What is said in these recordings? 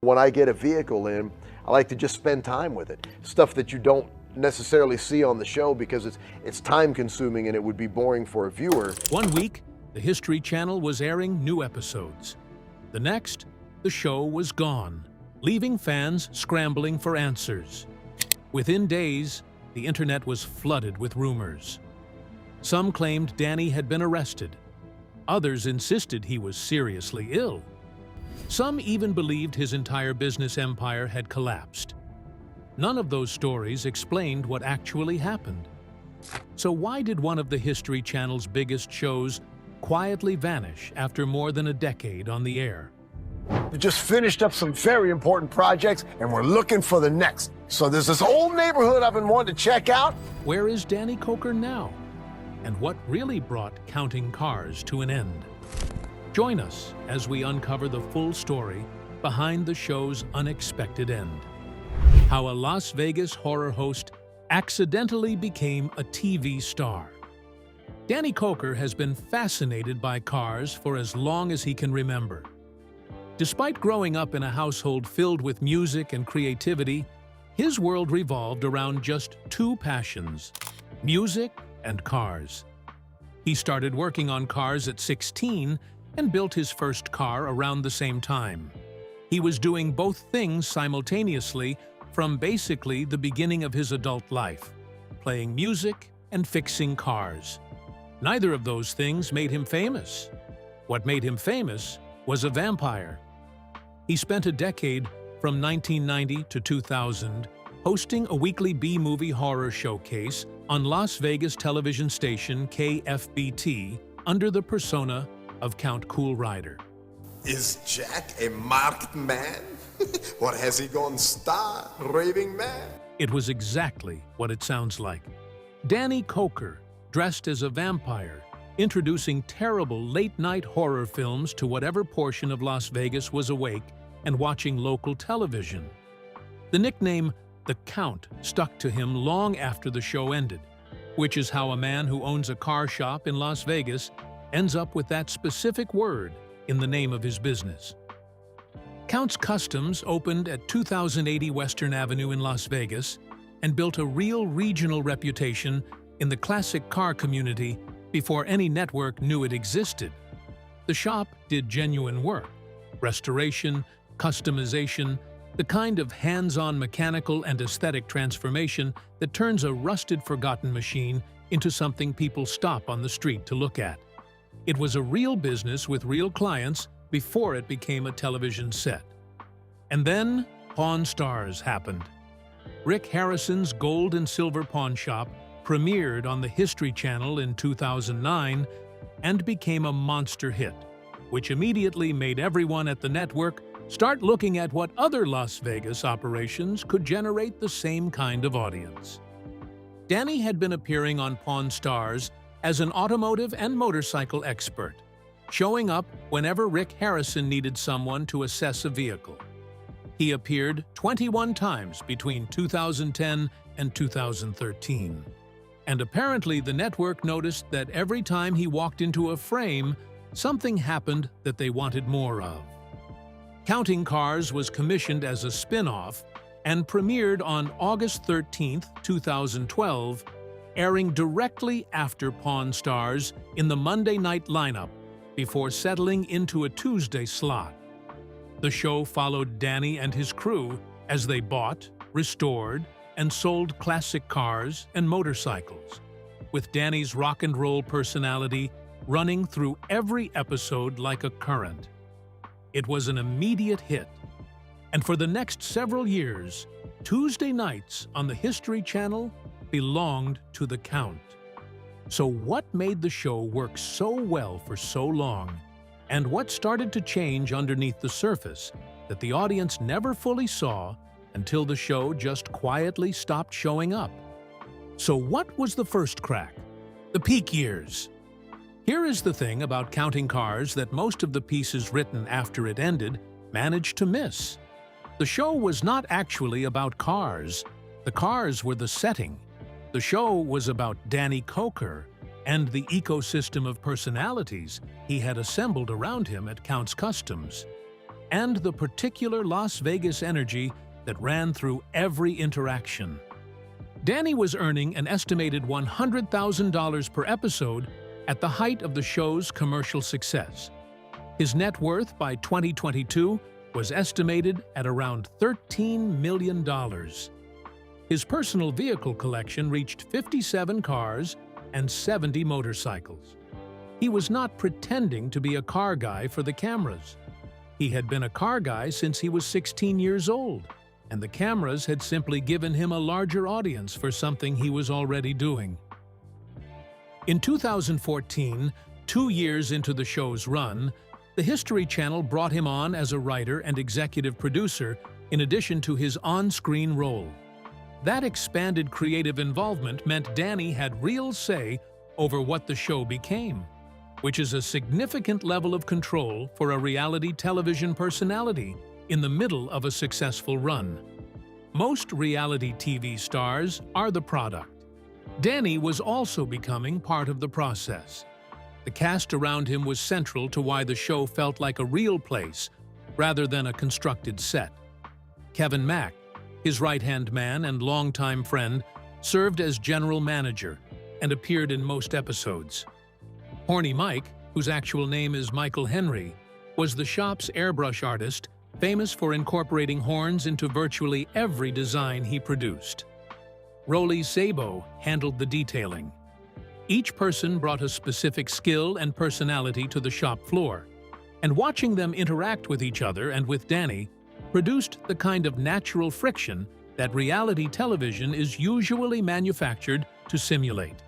When I get a vehicle in, I like to just spend time with it. Stuff that you don't necessarily see on the show because it's time consuming and it would be boring for a viewer. One week, the History Channel was airing new episodes. The next, the show was gone, leaving fans scrambling for answers. Within days, the internet was flooded with rumors. Some claimed Danny had been arrested. Others insisted he was seriously ill. Some even believed his entire business empire had collapsed. None of those stories explained what actually happened. So why did one of the History Channel's biggest shows quietly vanish after more than a decade on the air? We just finished up some very important projects, and we're looking for the next. So there's this old neighborhood I've been wanting to check out. Where is Danny Koker now? And what really brought counting cars to an end? Join us as we uncover the full story behind the show's unexpected end. How a Las Vegas horror host accidentally became a TV star. Danny Koker has been fascinated by cars for as long as he can remember. Despite growing up in a household filled with music and creativity, his world revolved around just two passions: music and cars. He started working on cars at 16 and built his first car around the same time. He was doing both things simultaneously from basically the beginning of his adult life, playing music and fixing cars. Neither of those things made him famous. What made him famous was a vampire. He spent a decade, from 1990 to 2000, hosting a weekly B-movie horror showcase on Las Vegas television station KFBT under the persona of Count Cool Rider. Is Jack a marked man? Or has he gone star raving mad? It was exactly what it sounds like. Danny Koker, dressed as a vampire, introducing terrible late-night horror films to whatever portion of Las Vegas was awake and watching local television. The nickname The Count stuck to him long after the show ended, which is how a man who owns a car shop in Las Vegas ends up with that specific word in the name of his business. Count's Customs opened at 2080 Western Avenue in Las Vegas and built a real regional reputation in the classic car community before any network knew it existed. The shop did genuine work: restoration, customization, the kind of hands-on mechanical and aesthetic transformation that turns a rusted, forgotten machine into something people stop on the street to look at. It was a real business with real clients before it became a television set. And then Pawn Stars happened. Rick Harrison's gold and silver pawn shop premiered on the History Channel in 2009 and became a monster hit, which immediately made everyone at the network start looking at what other Las Vegas operations could generate the same kind of audience. Danny had been appearing on Pawn Stars as an automotive and motorcycle expert, showing up whenever Rick Harrison needed someone to assess a vehicle. He appeared 21 times between 2010 and 2013. And apparently the network noticed that every time he walked into a frame, something happened that they wanted more of. Counting Cars was commissioned as a spin-off and premiered on August 13, 2012, airing directly after Pawn Stars in the Monday night lineup before settling into a Tuesday slot. The show followed Danny and his crew as they bought, restored, and sold classic cars and motorcycles, with Danny's rock and roll personality running through every episode like a current. It was an immediate hit, and for the next several years, Tuesday nights on the History Channel belonged to the Count. So what made the show work so well for so long, and what started to change underneath the surface that the audience never fully saw until the show just quietly stopped showing up? So what was the first crack? The peak years. Here is the thing about Counting Cars that most of the pieces written after it ended managed to miss. The show was not actually about cars. The cars were the setting. The show was about Danny Koker and the ecosystem of personalities he had assembled around him at Count's Customs. and the particular Las Vegas energy that ran through every interaction. Danny was earning an estimated $100,000 per episode at the height of the show's commercial success. His net worth by 2022 was estimated at around $13 million. His personal vehicle collection reached 57 cars and 70 motorcycles. He was not pretending to be a car guy for the cameras. He had been a car guy since he was 16 years old, and the cameras had simply given him a larger audience for something he was already doing. In 2014, 2 years into the show's run, the History Channel brought him on as a writer and executive producer in addition to his on-screen role. That expanded creative involvement meant Danny had real say over what the show became, which is a significant level of control for a reality television personality in the middle of a successful run. Most reality TV stars are the product. Danny was also becoming part of the process. The cast around him was central to why the show felt like a real place rather than a constructed set. Kevin Mack, his right-hand man and longtime friend, served as general manager and appeared in most episodes. Horny Mike, whose actual name is Michael Henry, was the shop's airbrush artist, famous for incorporating horns into virtually every design he produced. Rolly Sabo handled the detailing. Each person brought a specific skill and personality to the shop floor, and watching them interact with each other and with Danny produced the kind of natural friction that reality television is usually manufactured to simulate.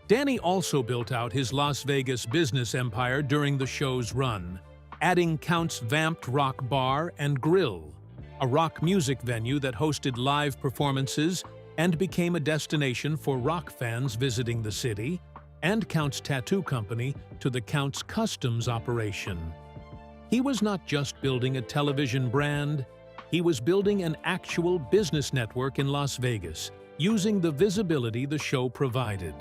Danny also built out his Las Vegas business empire during the show's run, adding Count's Vamped Rock Bar and Grill, a rock music venue that hosted live performances and became a destination for rock fans visiting the city, and Count's Tattoo Company to the Count's Customs operation. He was not just building a television brand, he was building an actual business network in Las Vegas, using the visibility the show provided.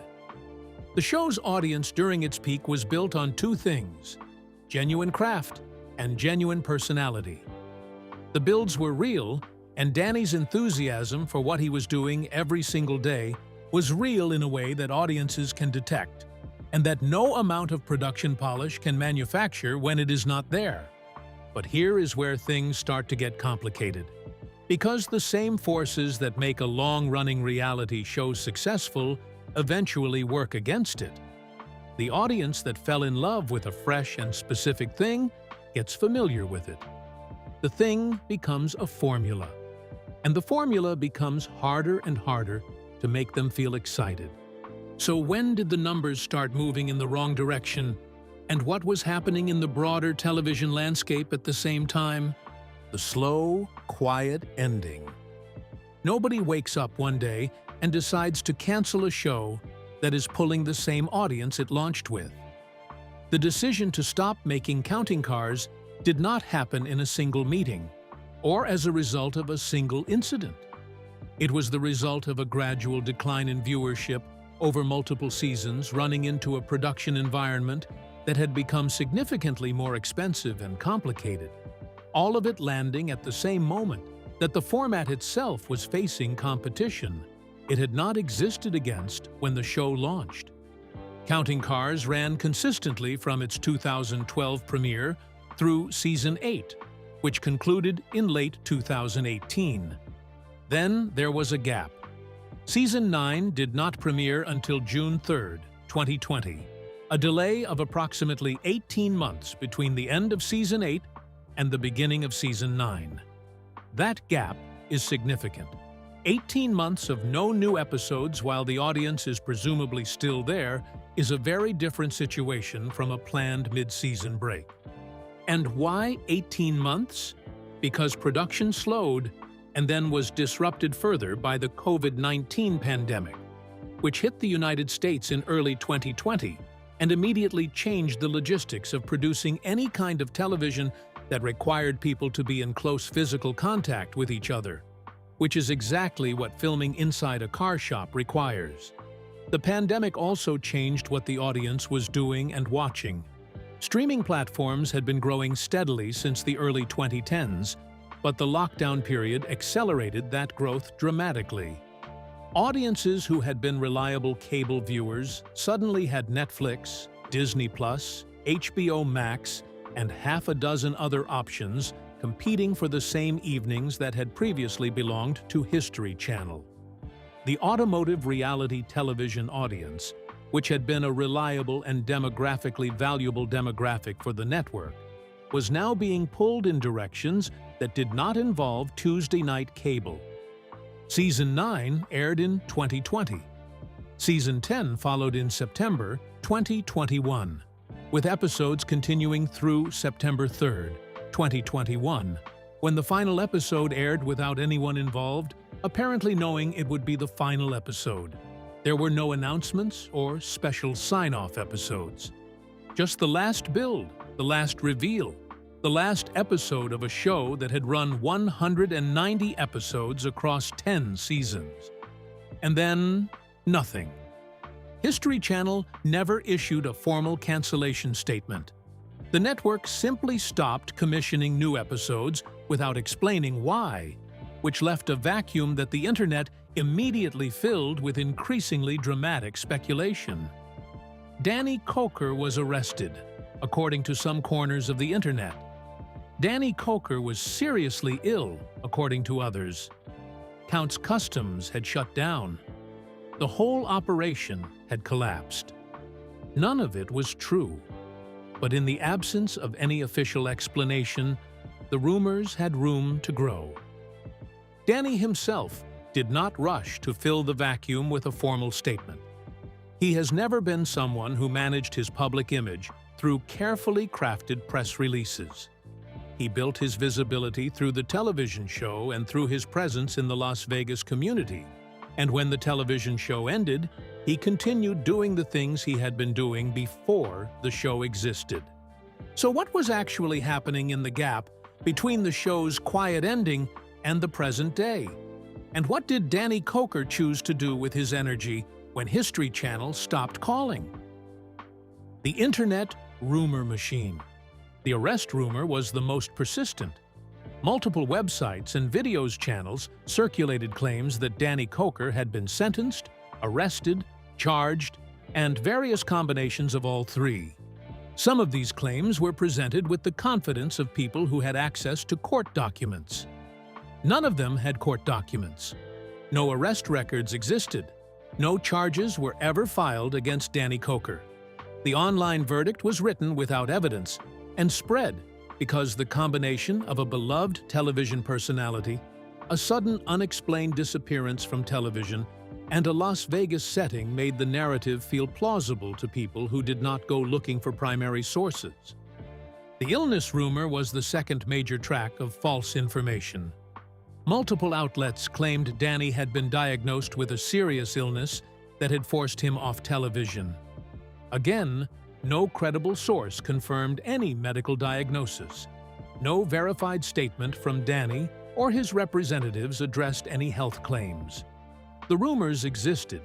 The show's audience during its peak was built on two things: genuine craft and genuine personality. The builds were real, and Danny's enthusiasm for what he was doing every single day was real in a way that audiences can detect, and that no amount of production polish can manufacture when it is not there. But here is where things start to get complicated. Because the same forces that make a long-running reality show successful eventually work against it. The audience that fell in love with a fresh and specific thing gets familiar with it. The thing becomes a formula, and the formula becomes harder and harder to make them feel excited. So when did the numbers start moving in the wrong direction? And what was happening in the broader television landscape at the same time? The slow, quiet ending. Nobody wakes up one day and decides to cancel a show that is pulling the same audience it launched with. The decision to stop making counting cars did not happen in a single meeting, or as a result of a single incident. It was the result of a gradual decline in viewership over multiple seasons, running into a production environment that had become significantly more expensive and complicated. All of it landing at the same moment that the format itself was facing competition it had not existed against when the show launched. Counting Cars ran consistently from its 2012 premiere through Season 8, which concluded in late 2018. Then there was a gap. Season 9 did not premiere until June 3, 2020, a delay of approximately 18 months between the end of Season 8 and the beginning of Season 9. That gap is significant. 18 months of no new episodes while the audience is presumably still there is a very different situation from a planned mid-season break. And why 18 months? Because production slowed and then was disrupted further by the COVID-19 pandemic, which hit the United States in early 2020 and immediately changed the logistics of producing any kind of television that required people to be in close physical contact with each other, which is exactly what filming inside a car shop requires. The pandemic also changed what the audience was doing and watching. Streaming platforms had been growing steadily since the early 2010s, but the lockdown period accelerated that growth dramatically. Audiences who had been reliable cable viewers suddenly had Netflix, Disney+, HBO Max, and half a dozen other options competing for the same evenings that had previously belonged to History Channel. The automotive reality television audience, which had been a reliable and demographically valuable demographic for the network, was now being pulled in directions that did not involve Tuesday night cable. Season 9 aired in 2020. Season 10 followed in September 2021, with episodes continuing through September 3rd, 2021, when the final episode aired without anyone involved, apparently knowing it would be the final episode. There were no announcements or special sign-off episodes. Just the last build, the last reveal, the last episode of a show that had run 190 episodes across 10 seasons. And then, nothing. History Channel never issued a formal cancellation statement. The network simply stopped commissioning new episodes without explaining why, which left a vacuum that the internet immediately filled with increasingly dramatic speculation. Danny Koker was arrested, according to some corners of the internet. Danny Koker was seriously ill, according to others. Count's Customs had shut down. The whole operation had collapsed. None of it was true, but in the absence of any official explanation, the rumors had room to grow. Danny himself did not rush to fill the vacuum with a formal statement. He has never been someone who managed his public image through carefully crafted press releases. He built his visibility through the television show and through his presence in the Las Vegas community. And when the television show ended, he continued doing the things he had been doing before the show existed. So what was actually happening in the gap between the show's quiet ending and the present day? And what did Danny Koker choose to do with his energy when History Channel stopped calling? The Internet rumor machine. The arrest rumor was the most persistent. Multiple websites and videos channels circulated claims that Danny Koker had been sentenced, arrested, charged, and various combinations of all three. Some of these claims were presented with the confidence of people who had access to court documents. None of them had court documents. No arrest records existed. No charges were ever filed against Danny Koker. The online verdict was written without evidence and spread because the combination of a beloved television personality, a sudden unexplained disappearance from television, and a Las Vegas setting made the narrative feel plausible to people who did not go looking for primary sources. The illness rumor was the second major track of false information. Multiple outlets claimed Danny had been diagnosed with a serious illness that had forced him off television. Again, no credible source confirmed any medical diagnosis. No verified statement from Danny or his representatives addressed any health claims. The rumors existed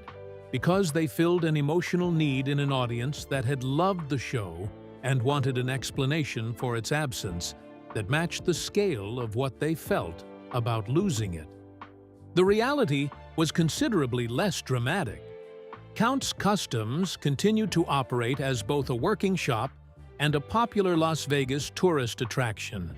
because they filled an emotional need in an audience that had loved the show and wanted an explanation for its absence that matched the scale of what they felt about losing it. The reality was considerably less dramatic. Count's Customs continued to operate as both a working shop and a popular Las Vegas tourist attraction.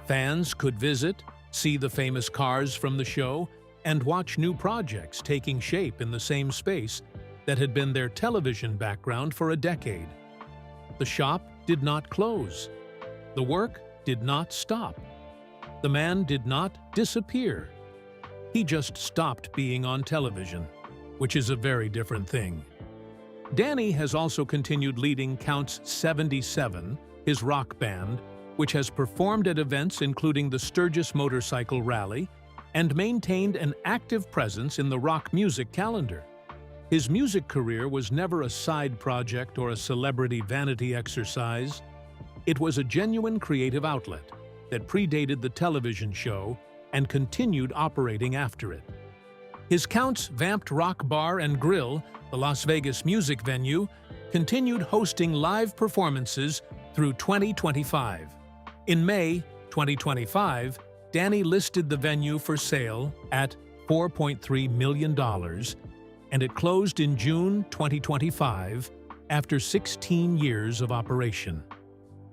Fans could visit, see the famous cars from the show, and watch new projects taking shape in the same space that had been their television background for a decade. The shop did not close. The work did not stop. The man did not disappear. He just stopped being on television, which is a very different thing. Danny has also continued leading Count's 77, his rock band, which has performed at events including the Sturgis Motorcycle Rally and maintained an active presence in the rock music calendar. His music career was never a side project or a celebrity vanity exercise. It was a genuine creative outlet that predated the television show and continued operating after it. His Count's Vamped Rock Bar and Grill, the Las Vegas music venue, continued hosting live performances through 2025. In May 2025, Danny listed the venue for sale at $4.3 million, and it closed in June 2025 after 16 years of operation.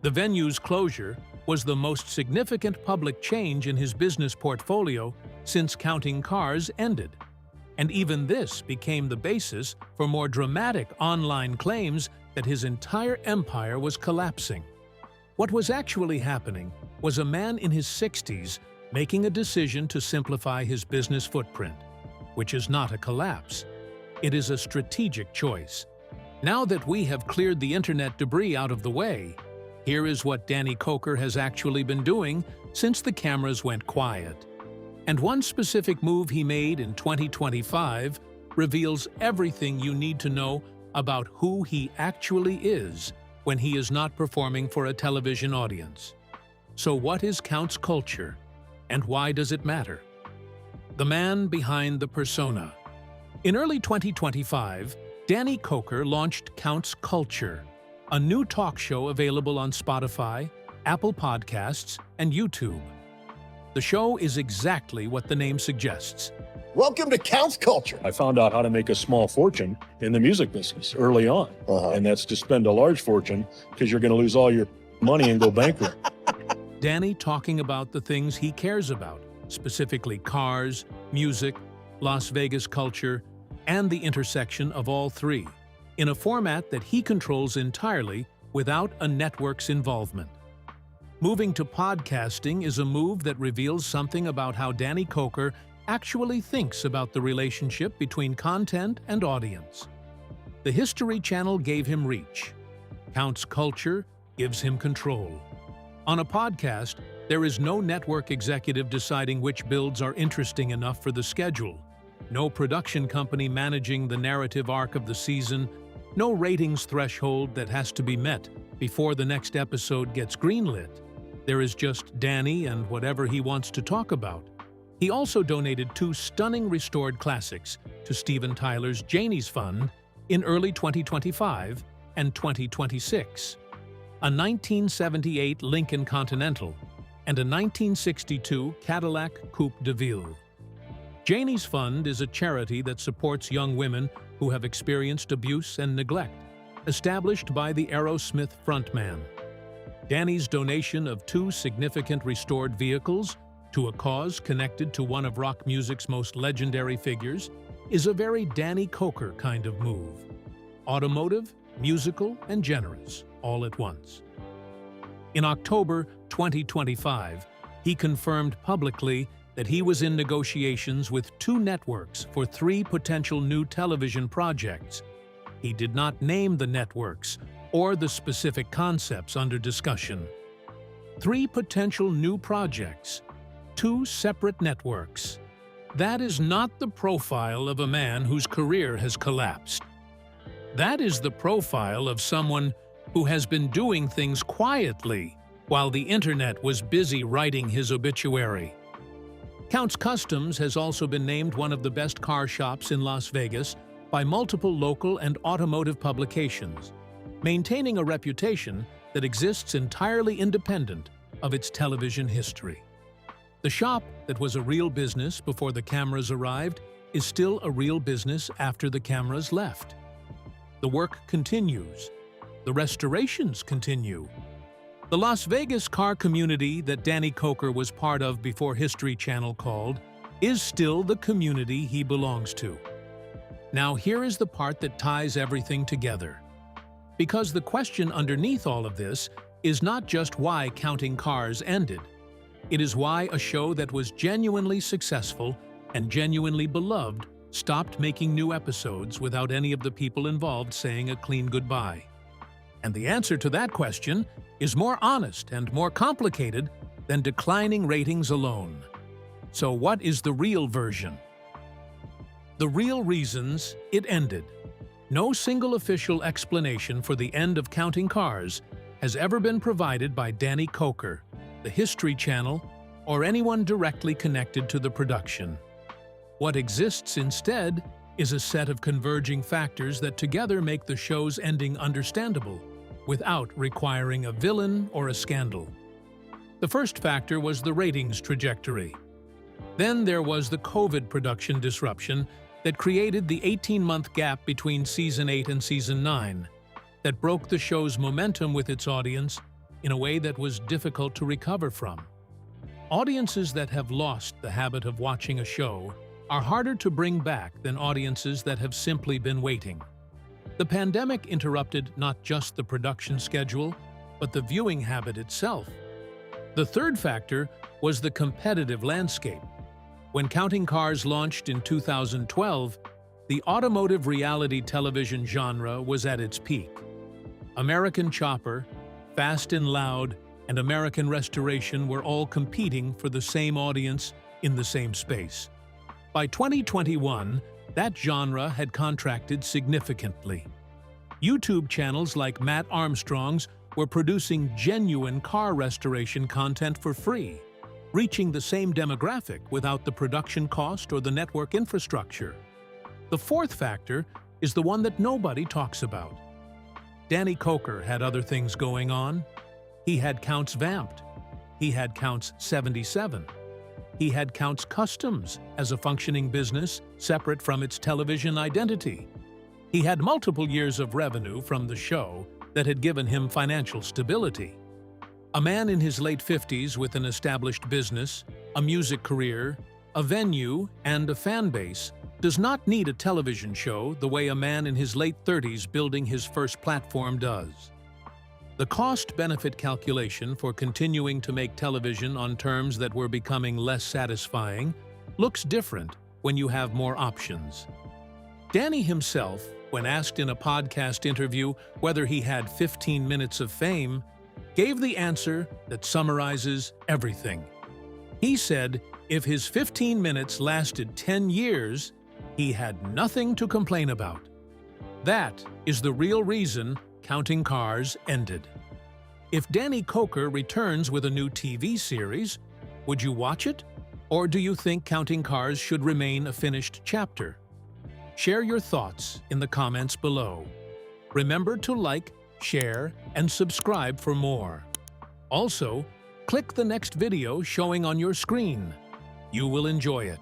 The venue's closure was the most significant public change in his business portfolio since Counting Cars ended, and even this became the basis for more dramatic online claims that his entire empire was collapsing. What was actually happening was a man in his 60s making a decision to simplify his business footprint, which is not a collapse. It is a strategic choice. Now that we have cleared the internet debris out of the way, here is what Danny Koker has actually been doing since the cameras went quiet. And one specific move he made in 2025 reveals everything you need to know about who he actually is when he is not performing for a television audience. So what is Counts culture, and why does it matter? The man behind the persona. In early 2025, Danny Koker launched Counts Culture, a new talk show available on Spotify, Apple Podcasts, and YouTube. The show is exactly what the name suggests. Welcome to Counts Culture. I found out how to make a small fortune in the music business early on. And that's to spend a large fortune because you're going to lose all your money and go bankrupt. Danny talking about the things he cares about, specifically cars, music, Las Vegas culture, and the intersection of all three, in a format that he controls entirely without a network's involvement. Moving to podcasting is a move that reveals something about how Danny Koker actually thinks about the relationship between content and audience. The History Channel gave him reach. Counts Culture gives him control. On a podcast, there is no network executive deciding which builds are interesting enough for the schedule, no production company managing the narrative arc of the season, no ratings threshold that has to be met before the next episode gets greenlit. There is just Danny and whatever he wants to talk about. He also donated 2 stunning restored classics to Steven Tyler's Janie's Fund in early 2025 and 2026, a 1978 Lincoln Continental and a 1962 Cadillac Coupe de Ville. Janie's Fund is a charity that supports young women who have experienced abuse and neglect, established by the Aerosmith frontman. Danny's donation of 2 significant restored vehicles to a cause connected to one of rock music's most legendary figures is a very Danny Koker kind of move. Automotive, musical, and generous, all at once. In October 2025, he confirmed publicly that he was in negotiations with 2 networks for 3 potential new television projects. He did not name the networks or the specific concepts under discussion. 3 potential new projects, 2 separate networks. That is not the profile of a man whose career has collapsed. That is the profile of someone who has been doing things quietly while the internet was busy writing his obituary. Counts Customs has also been named one of the best car shops in Las Vegas by multiple local and automotive publications, maintaining a reputation that exists entirely independent of its television history. The shop that was a real business before the cameras arrived is still a real business after the cameras left. The work continues. The restorations continue. The Las Vegas car community that Danny Koker was part of before History Channel called is still the community he belongs to. Now here is the part that ties everything together. Because the question underneath all of this is not just why Counting Cars ended. It is why a show that was genuinely successful and genuinely beloved stopped making new episodes without any of the people involved saying a clean goodbye. And the answer to that question is more honest and more complicated than declining ratings alone. So what is the real version? The real reasons it ended. No single official explanation for the end of Counting Cars has ever been provided by Danny Koker, the History Channel, or anyone directly connected to the production. What exists instead is a set of converging factors that together make the show's ending understandable, without requiring a villain or a scandal. The first factor was the ratings trajectory. Then there was the COVID production disruption that created the 18-month gap between Season 8 and Season 9, that broke the show's momentum with its audience in a way that was difficult to recover from. Audiences that have lost the habit of watching a show are harder to bring back than audiences that have simply been waiting. The pandemic interrupted not just the production schedule, but the viewing habit itself. The third factor was the competitive landscape. When Counting Cars launched in 2012, the automotive reality television genre was at its peak. American Chopper, Fast and Loud, and American Restoration were all competing for the same audience in the same space. By 2021, that genre had contracted significantly. YouTube channels like Matt Armstrong's were producing genuine car restoration content for free, reaching the same demographic without the production cost or the network infrastructure. The fourth factor is the one that nobody talks about. Danny Koker had other things going on. He had Counts Vamped. He had Counts 77. He had Counts Customs as a functioning business separate from its television identity. He had multiple years of revenue from the show that had given him financial stability. A man in his late 50s with an established business, a music career, a venue, and a fan base does not need a television show the way a man in his late 30s building his first platform does. The cost-benefit calculation for continuing to make television on terms that were becoming less satisfying looks different when you have more options. Danny himself, when asked in a podcast interview whether he had 15 minutes of fame, gave the answer that summarizes everything. He said if his 15 minutes lasted 10 years, he had nothing to complain about. That is the real reason Counting Cars ended. If Danny Koker returns with a new TV series, would you watch it? Or do you think Counting Cars should remain a finished chapter? Share your thoughts in the comments below. Remember to like, share, and subscribe for more. Also, click the next video showing on your screen. You will enjoy it.